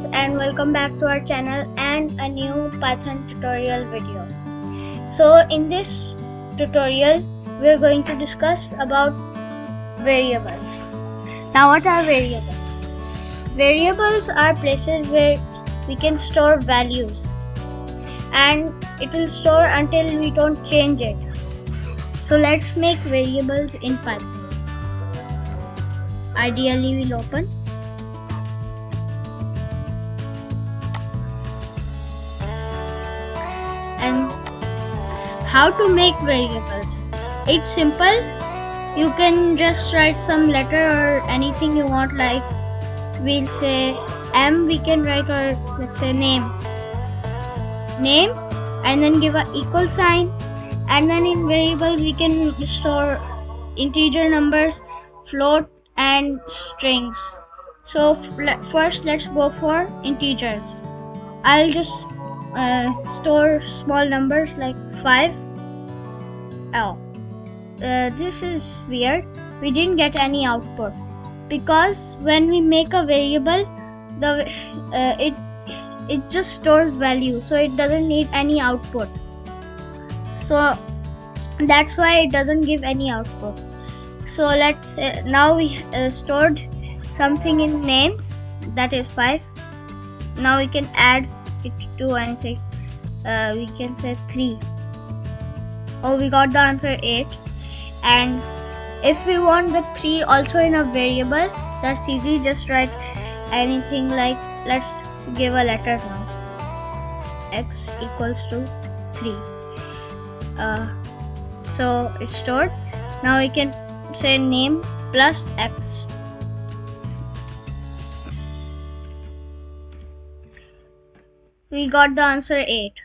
friends, and welcome back to our channel and a new Python tutorial video. So in this tutorial we are going to discuss about variables. Now what are variables? Variables are places where we can store values and it will store until we don't change it. So let's make variables in Python. Ideally we'll open and how to make variables. It's simple. You can just write some letter or anything you want, like we'll say M, we can write, or let's say name, and then give a equal sign, and then in variables we can store integer numbers, float and strings. So first let's go for integers. I'll just store small numbers like 5. This is weird. We didn't get any output because when we make a variable, it just stores value, so it doesn't need any output. So that's why it doesn't give any output. So let's now we stored something in names, that is 5. Now we can add it to and say we can say 3. Oh, we got the answer 8. And if we want the 3 also in a variable, that's easy. Just write anything, like let's give a letter now, x equals to 3. So it's stored. Now we can say name plus x. We got the answer 8.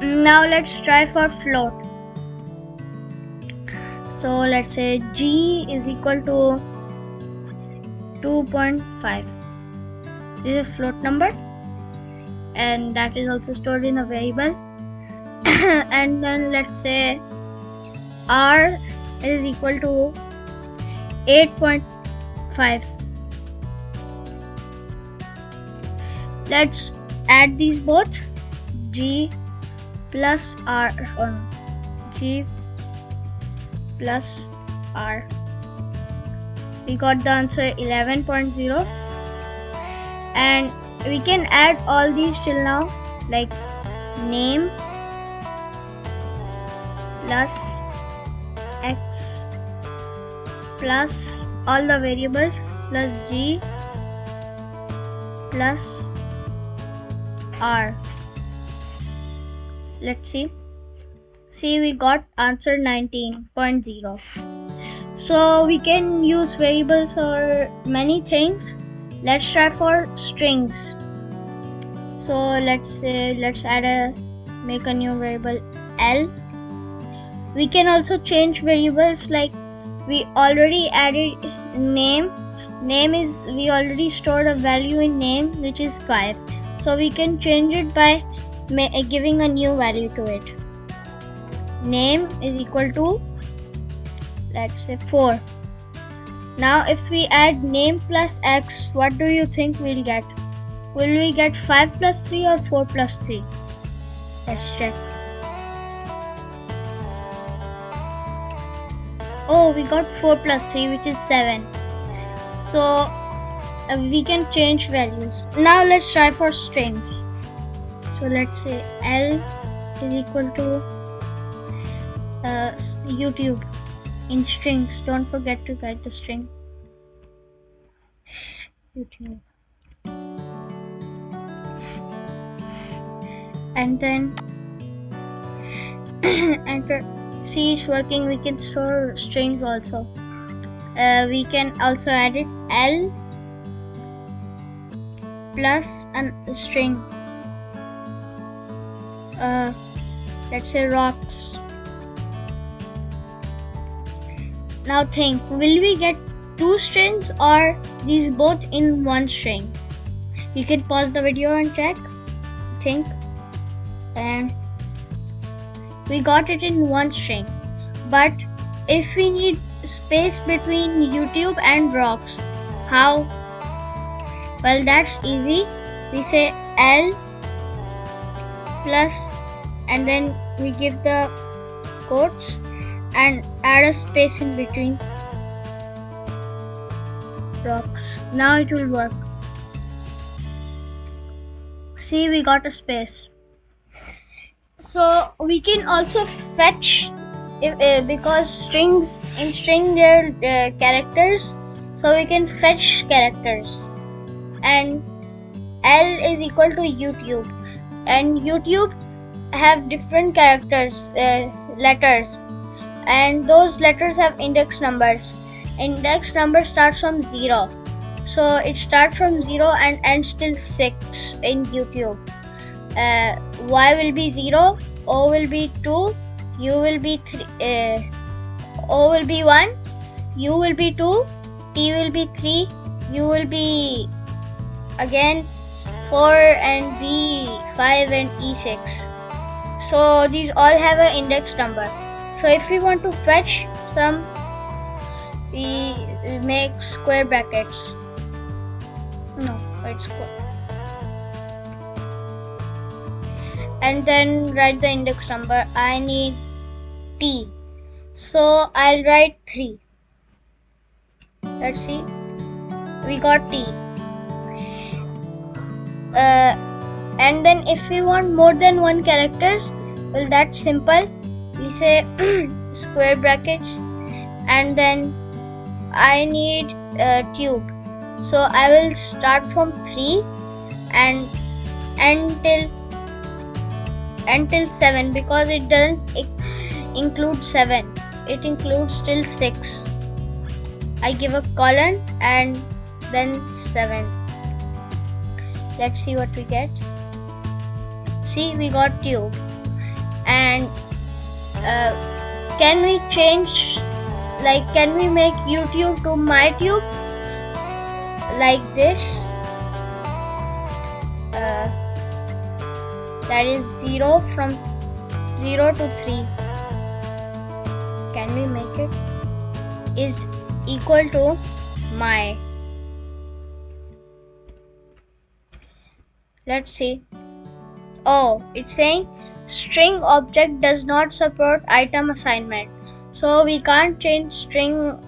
Now let's try for float. So let's say g is equal to 2.5. This is a float number and that is also stored in a variable. And then let's say r is equal to 8.5. Let's add these both, g plus r, g plus r. We got the answer 11.0. and we can add all these till now, like name plus x plus all the variables plus g plus r. Let's see, we got answer 19.0. So we can use variables for many things. Let's try for strings. So let's make a new variable L. We can also change variables, like we already added name. We already stored a value in name, which is 5. So we can change it by giving a new value to it. Name is equal to, let's say 4. Now if we add name plus x, what do you think we'll get? Will we get 5 plus 3 or 4 plus 3? Let's check. Oh, we got 4 plus 3, which is 7. So we can change values. Now let's try for strings. So let's say L is equal to YouTube in strings. Don't forget to write the string. YouTube. And then enter. See, it's working. We can store strings also. We can also add it L plus a string. Let's say rocks. Now think, will we get 2 strings or these both in one string? You can pause the video and check. Think. And we got it in one string. But if we need space between YouTube and rocks, how? Well, that's easy. We say L plus, and then we give the quotes and add a space in between. Now it will work. See, we got a space. So we can also fetch because strings in string there are characters, so we can fetch characters. And L is equal to YouTube, and YouTube have different characters, letters, and those letters have index numbers. Index number starts from 0, so it starts from 0 and ends till 6 in YouTube. Y will be 0, O will be 2, U will be 3, O will be 1, U will be 2, T will be 3, U will be again 4, and B 5, and E 6. So these all have an index number. So if we want to fetch some, we make square brackets. No, it's square. And then write the index number. I need T, so I'll write 3. Let's see, we got T. And then if we want more than one characters, well, that's simple. We say square brackets, and then I need tube, so I will start from 3 and until 7, because it doesn't include 7, it includes till 6. I give a colon and then 7. Let's see what we get. See, we got tube. And can we change, like, can we make YouTube to my tube like this? That is 0 from 0 to 3. Can we make it? Is equal to my. Let's see. Oh, it's saying string object does not support item assignment. So we can't change string.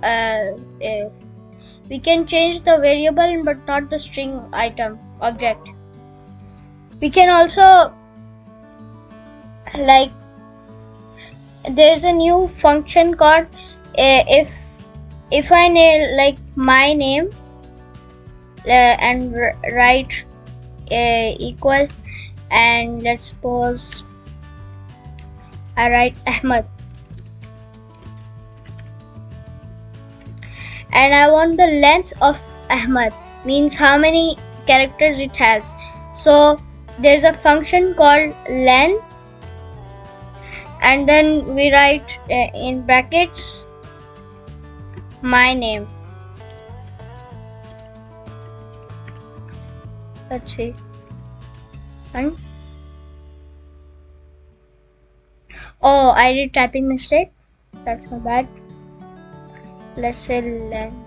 We can change the variable but not the string item object. We can also, like, there's a new function called if I name like my name and write equal, and let's suppose I write Ahmed, and I want the length of Ahmed, means how many characters it has. So there's a function called len, and then we write in brackets my name. Let's see. Oh, I did typing mistake. That's my bad. Let's say len.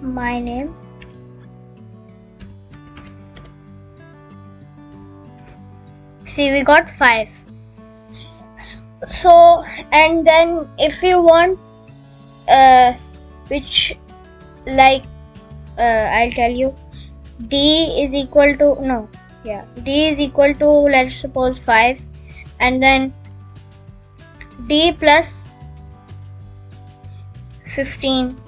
My name. See, we got 5. So, and then if you want which, like, I'll tell you, D is equal to D is equal to, let's suppose, 5, and then D plus 15,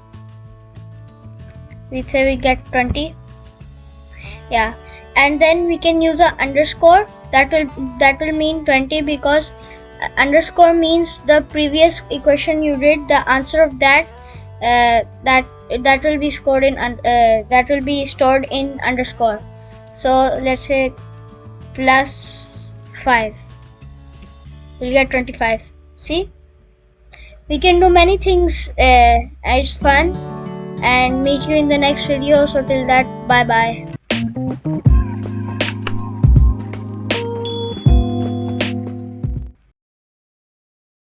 we say we get 20. Yeah, and then we can use a underscore. That will mean 20, because underscore means the previous equation you did, the answer of that that will be scored in that will be stored in underscore. So let's say plus 5, we'll get 25. See, we can do many things. It's fun, and meet you in the next video. So till that, bye bye.